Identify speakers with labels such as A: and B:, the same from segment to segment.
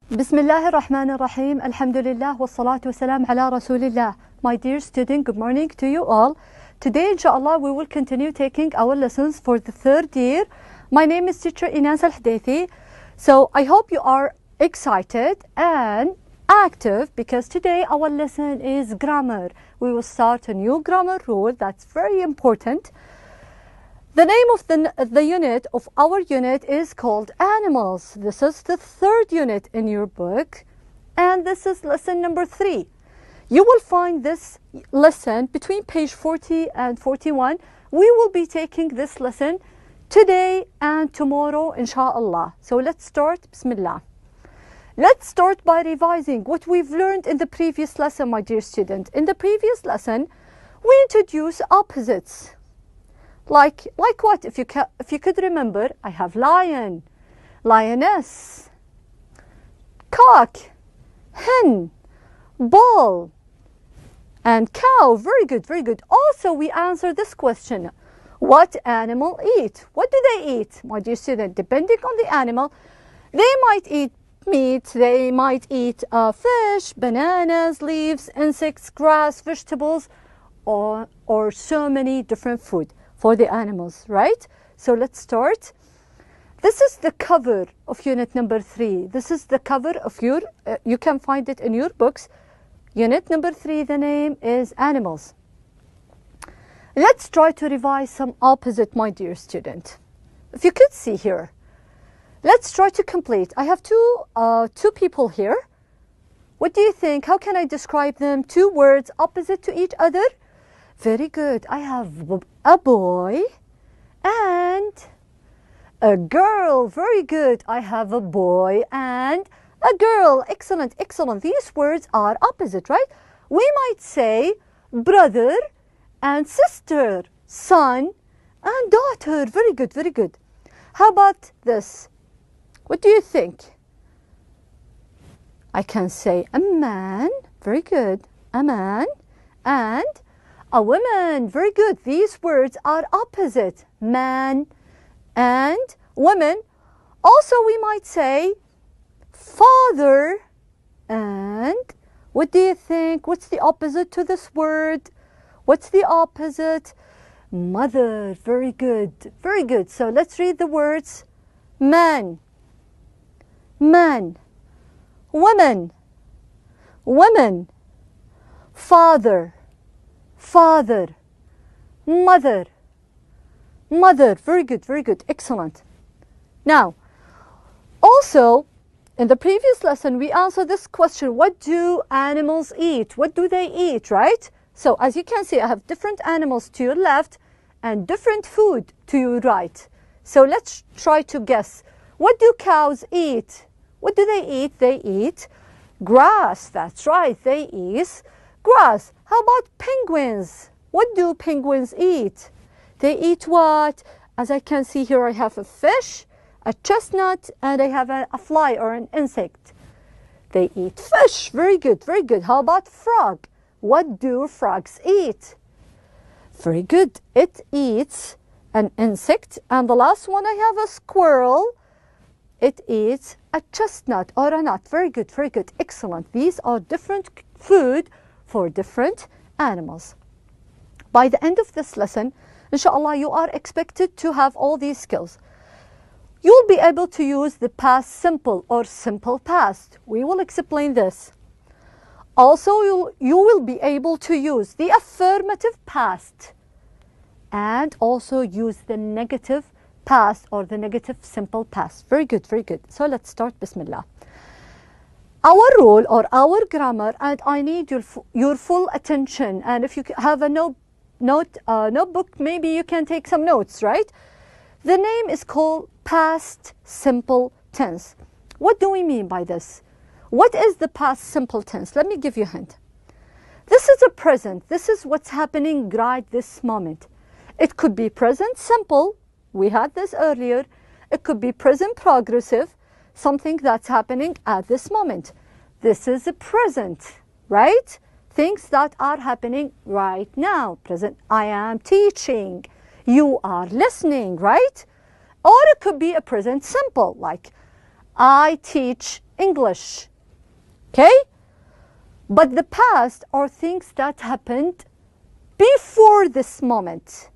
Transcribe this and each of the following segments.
A: Bismillah ar-Rahman ar-Rahim. Alhamdulillah wassalatu wassalam ala Rasulillah. My dear student, good morning to you all. Today, inshallah, we will continue taking our lessons for the third year. My name is teacher Inas Al-Hudaythi. So I hope you are excited and active because today our lesson is grammar. We will start a new grammar rule that's very important. The name of the unit of our unit is called Animals. This is the third unit in your book, and this is lesson number 3. You will find this lesson between page 40 and 41. We will be taking this lesson today and tomorrow, inshallah. So let's start. Bismillah. Let's start by revising what we've learned in the previous lesson, my dear student. In the previous lesson, we introduced opposites. Like what? If you could remember, I have lion, lioness, cock, hen, bull, and cow. Very good, very good. Also, we answered this question. What animal eat? What do they eat, my dear student? Depending on the animal, they might eat meat, they might eat fish, bananas, leaves, insects, grass, vegetables, or so many different food for the animals, right? So let's start. This is the cover of unit number 3. This is the cover of your, you can find it in your books. Unit number 3, the name is Animals. Let's try to revise some opposite, my dear student. If you could see here, let's try to complete. I have two people here. What do you think? How can I describe them? 2 words opposite to each other. Very good. I have a boy and a girl. Very good. I have a boy and a girl. Excellent, excellent. These words are opposite, right? We might say brother and sister, son and daughter. Very good, very good. How about this? What do you think? I can say a man. Very good. A man and a woman. Very good. These words are opposite. Man and woman. Also, we might say father and, what do you think? What's the opposite to this word? What's the opposite? Mother. Very good. Very good. So let's read the words. Man, man, woman, woman, father, father, mother, mother. Very good, very good, excellent. Now, also, in the previous lesson, we answered this question, what do animals eat? What do they eat, right? So, as you can see, I have different animals to your left and different food to your right. So, let's try to guess. What do cows eat? What do they eat? They eat grass. That's right, they eat grass. How about penguins? What do penguins eat? They eat what? As I can see here, I have a fish, a chestnut, and I have a fly or an insect. They eat fish. Very good, very good. How about frog? What do frogs eat? Very good. It eats an insect. And the last one, I have a squirrel. It eats a chestnut or a nut. Very good, very good. Excellent. These are different food for different animals. By the end of this lesson, inshallah, you are expected to have all these skills. You'll be able to use the past simple or simple past. We will explain this. Also, you will be able to use the affirmative past and also use the negative past or the negative simple past. Very good, very good. So let's start. Bismillah. Our rule or our grammar, and I need your full attention. And if you have a notebook, maybe you can take some notes, right? The name is called past simple tense. What do we mean by this? What is the past simple tense? Let me give you a hint. This is a present. This is what's happening right this moment. It could be present simple. We had this earlier. It could be present progressive, something that's happening at this moment. This is a present, right? Things that are happening right now. Present, I am teaching. You are listening, right? Or it could be a present simple, like I teach English. Okay? But the past are things that happened before this moment.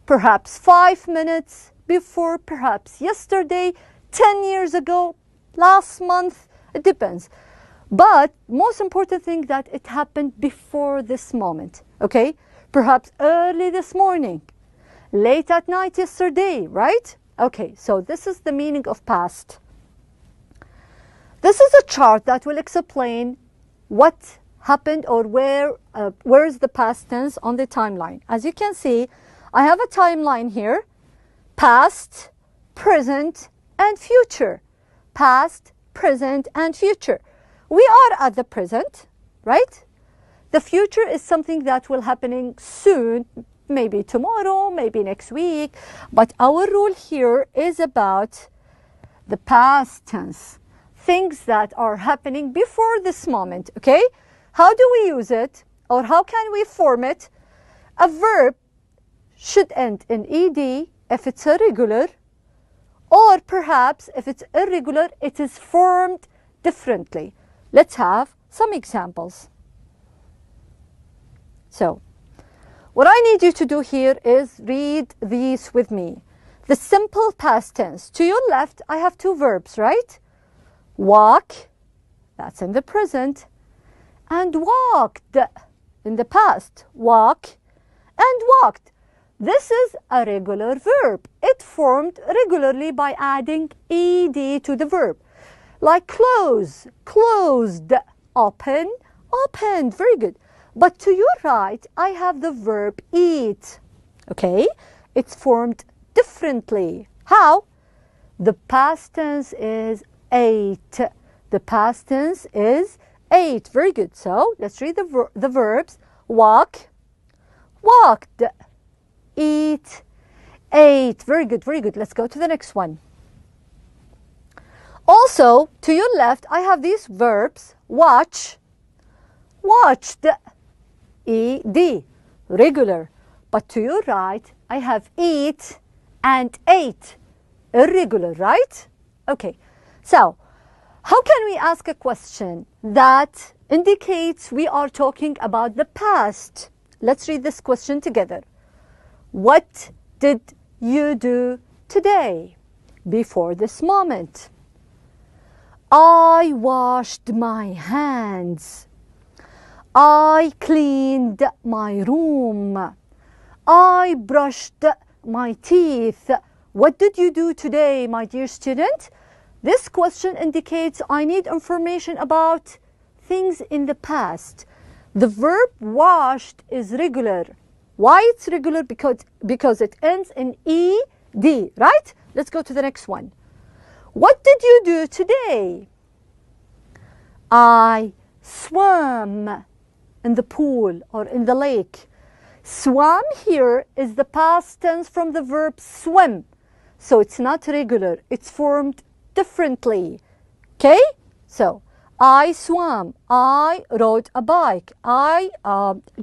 A: Perhaps 5 minutes before, perhaps yesterday, 10 years ago, last month, it depends. But most important thing that it happened before this moment, okay? Perhaps early this morning, late at night yesterday, right? Okay, so this is the meaning of past. This is a chart that will explain what happened or where is the past tense on the timeline. As you can see, I have a timeline here, past, present, and future. Past, present, and future. We are at the present, right? The future is something that will happening soon, maybe tomorrow, maybe next week. But our rule here is about the past tense, things that are happening before this moment, okay? How do we use it, or how can we form it? A verb should end in ed if it's irregular, or perhaps if it's irregular, it is formed differently. Let's have some examples. So, what I need you to do here is read these with me. The simple past tense. To your left, I have two verbs, right? Walk, that's in the present, and walked in the past. Walk and walked. This is a regular verb. It formed regularly by adding ed to the verb. Like close, closed, open, opened. Very good. But to your right, I have the verb eat. Okay? It's formed differently. How? The past tense is ate. The past tense is ate. Very good. So let's read the verbs. Walk, walked, eat, ate. Very good, very good. Let's go to the next one. Also, to your left, I have these verbs. Watch, watched, ed, regular. But to your right, I have eat and ate, irregular, right? Okay, so how can we ask a question that indicates we are talking about the past? Let's read this question together. What did you do today before this moment? I washed my hands. I cleaned my room. I brushed my teeth. What did you do today, my dear student? This question indicates I need information about things in the past. The verb washed is regular. Why it's regular? Because it ends in ed, right? Let's go to the next one. What did you do today? I swam in the pool or in the lake. Swam here is the past tense from the verb swim. So it's not regular. It's formed differently. Okay? So, I swam. I rode a bike. I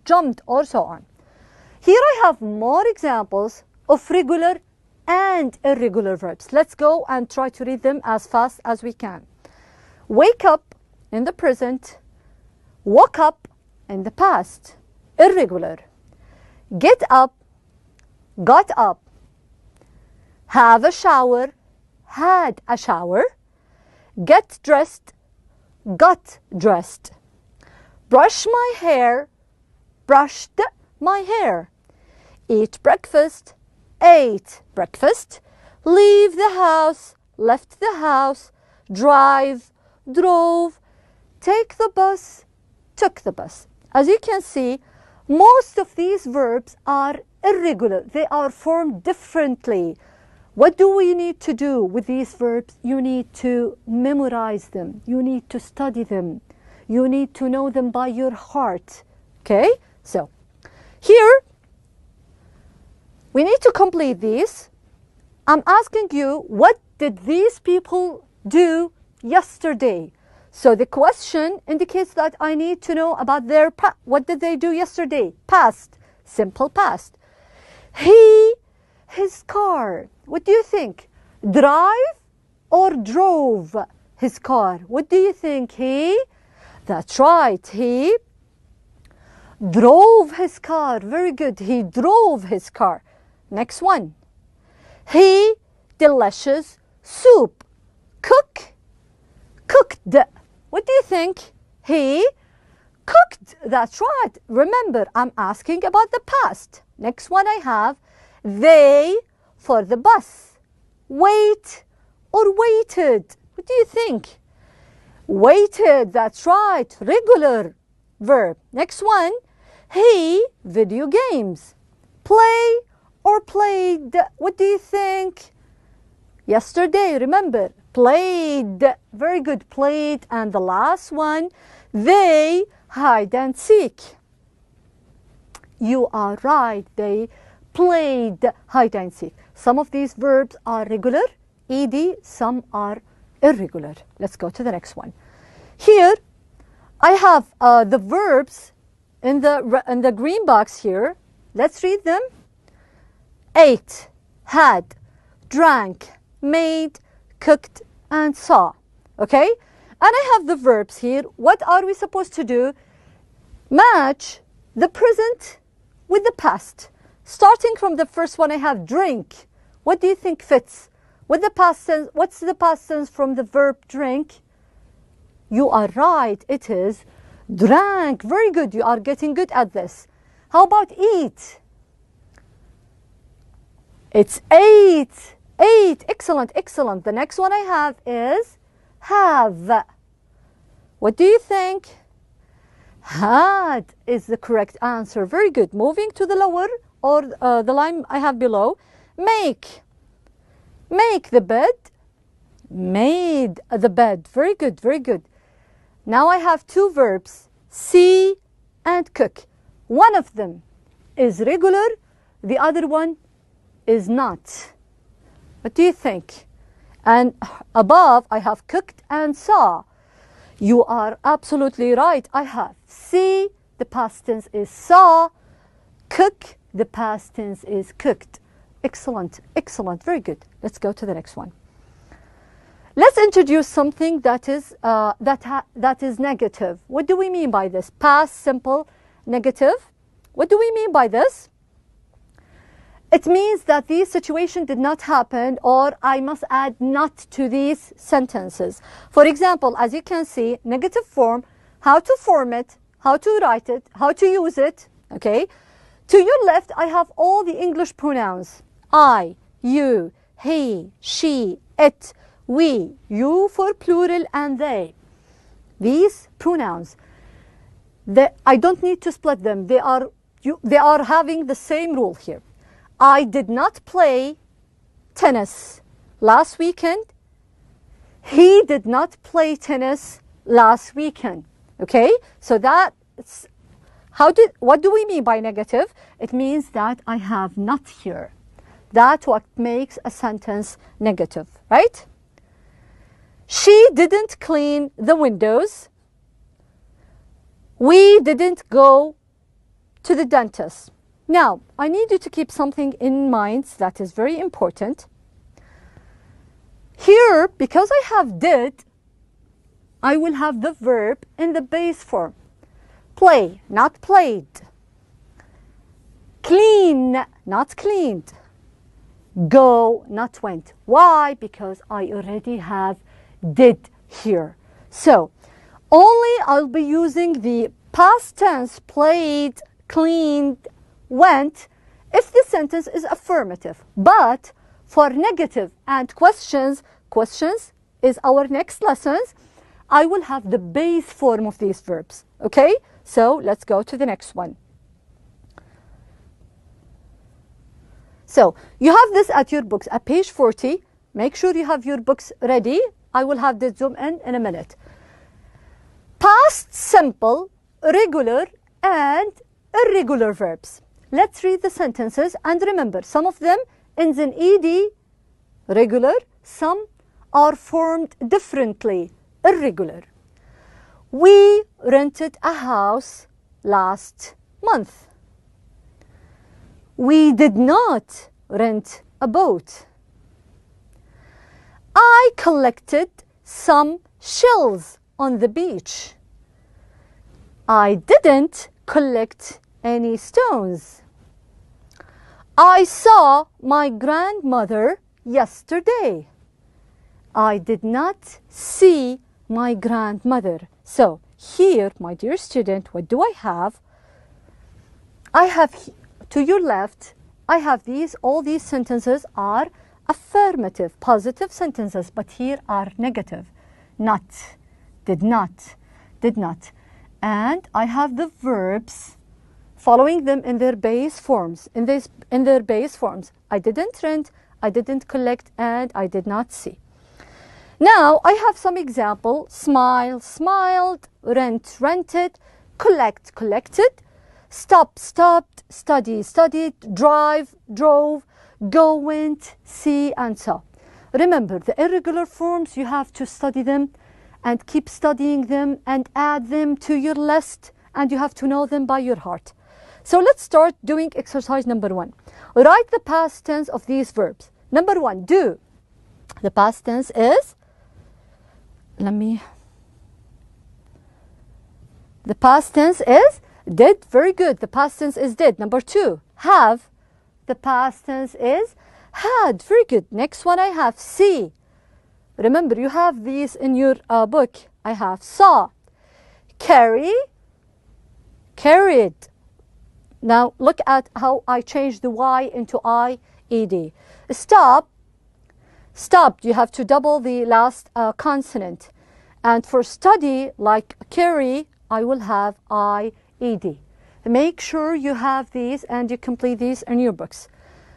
A: jumped or so on. Here I have more examples of regular and irregular verbs. Let's go and try to read them as fast as we can. Wake up in the present. Woke up in the past. Irregular. Get up. Got up. Have a shower. Had a shower. Get dressed. Got dressed. Brush my hair. Brushed my hair. Eat breakfast. Ate breakfast. Leave the house. Left the house. Drive. Drove. Take the bus. Took the bus. As you can see, most of these verbs are irregular. They are formed differently. What do we need to do with these verbs? You need to memorize them. You need to study them. You need to know them by your heart. Okay? So, here, we need to complete these. I'm asking you, what did these people do yesterday? So the question indicates that I need to know about their what did they do yesterday? Past, simple past. His car. What do you think? Drive or drove? his car. What do you think? That's right. He drove his car. Very good. He drove his car. Next one. He delicious soup. Cooked. What do you think? He cooked. That's right. Remember, I'm asking about the past. Next one I have, they for the bus. Wait or waited. What do you think? Waited. That's right. Regular verb. Next one, he video games. Play or played. What do you think? Yesterday, remember, played. Very good, played. And the last one, they hide and seek. You are right, they played hide and seek. Some of these verbs are regular, ed, some are irregular. Let's go to the next one. Here, I have the verbs in the green box here. Let's read them. Ate, had, drank, made, cooked, and saw. Okay? And I have the verbs here. What are we supposed to do? Match the present with the past. Starting from the first one, I have drink. What do you think fits? With the past tense, what's the past tense from the verb drink? You are right. It is drank. Very good. You are getting good at this. How about eat? It's ate. Ate. Excellent, excellent. The next one I have is have. What do you think? Had is the correct answer. Very good. Moving to the lower or the line I have below. Make. Make the bed. Made the bed. Very good, very good. Now I have two verbs, see and cook. One of them is regular, the other one is not. What do you think? And above I have cooked and saw. You are absolutely right. I have see, the past tense is saw. Cook, the past tense is cooked. Excellent, excellent, very good. Let's go to the next one. Let's introduce something that is negative. What do we mean by this? Past simple negative. What do we mean by this? It means that this situation did not happen, or I must add not to these sentences. For example, as you can see, negative form, how to form it, how to write it, how to use it. Okay. To your left, I have all the English pronouns. I, you, he, she, it, we, you for plural, and they. These pronouns, I don't need to split them. They are having the same rule here. I did not play tennis last weekend. He did not play tennis last weekend. Okay? So that's what do we mean by negative? It means that I have not here. That's what makes a sentence negative, right? She didn't clean the windows. We didn't go to the dentist. Now, I need you to keep something in mind that is very important. Here, because I have did, I will have the verb in the base form. Play, not played. Clean, not cleaned. Go, not went. Why? Because I already have did here. So, only I'll be using the past tense played, cleaned, went if the sentence is affirmative. But for negative and questions is our next lessons, I will have the base form of these verbs. Okay? So let's go to the next one. So you have this at your books at page 40. Make sure you have your books ready. I will have the zoom in a minute. Past simple, regular, and irregular verbs. Let's read the sentences and remember, some of them ends in ed, regular, some are formed differently, irregular. We rented a house last month. We did not rent a boat. I collected some shells on the beach. I didn't collect any stones. I saw my grandmother yesterday. I did not see my grandmother. So here, my dear student, what do I have? I have, to your left, I have these, all these sentences are affirmative, positive sentences, but here are negative. Not, did not, did not. And I have the verbs following them in their base forms. In their base forms, I didn't rent, I didn't collect, and I did not see. Now I have some example: smile, smiled, rent, rented, collect, collected, stop, stopped, study, studied, drive, drove, go, went, see, and so. Remember, the irregular forms, you have to study them and keep studying them and add them to your list, and you have to know them by your heart. So let's start doing exercise number 1. Write the past tense of these verbs. Number 1, do. The past tense is, the past tense is did. Very good. The past tense is did. Number 2, have. The past tense is had. Very good. Next one I have see. Remember, you have these in your book. I have saw. Carry, carried. Now look at how I changed the Y into I-E-D. Stop, stopped. You have to double the last consonant. And for study, like carry, I will have I-E-D. Make sure you have these and you complete these in your books.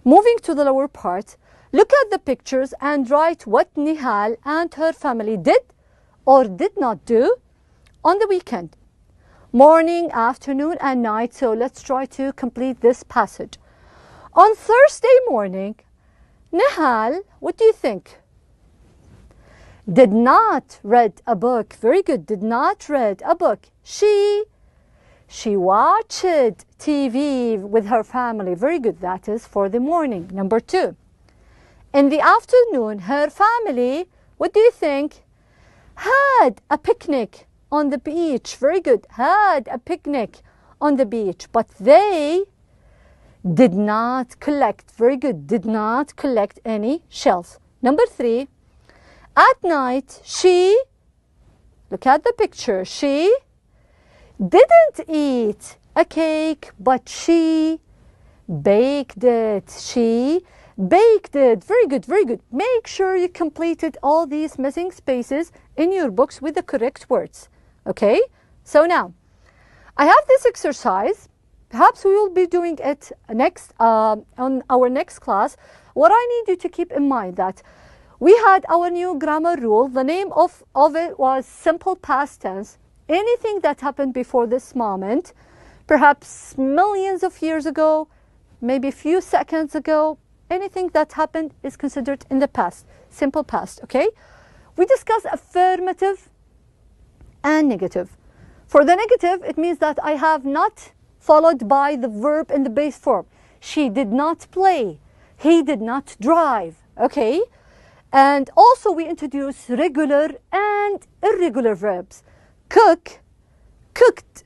A: Moving to the lower part, look at the pictures and write what Nihal and her family did or did not do on the weekend. Morning, afternoon, and night. So let's try to complete this passage. On Thursday morning, Nihal, what do you think? Did not read a book. Very good. Did not read a book. She watched TV with her family. Very good. That is for the morning. Number 2. In the afternoon, her family, what do you think? Had a picnic on the beach. Very good. Had a picnic on the beach. But they did not collect. Very good. Did not collect any shells. Number 3. At night, she, look at the picture, she didn't eat a cake, but she baked it. She baked it. Very good, very good. Make sure you completed all these missing spaces in your books with the correct words. Okay? So now, I have this exercise. Perhaps we will be doing it next on our next class. What I need you to keep in mind that we had our new grammar rule. The name of it was simple past tense. Anything that happened before this moment, perhaps millions of years ago, maybe a few seconds ago, anything that happened is considered in the past, simple past, okay? We discussed affirmative and negative. For the negative, it means that I have not followed by the verb in the base form. She did not play. He did not drive, okay? And also we introduce regular and irregular verbs. Cook, cooked.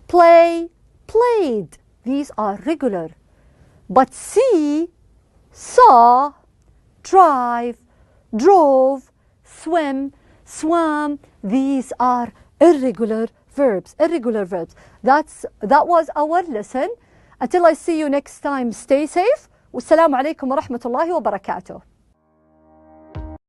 A: Play, played. These are regular. But see, saw, drive, drove, swim, swam. These are irregular verbs. Irregular verbs. That was our lesson. Until I see you next time, stay safe. Wassalamu alaikum wa rahmatullahi wa barakatuh.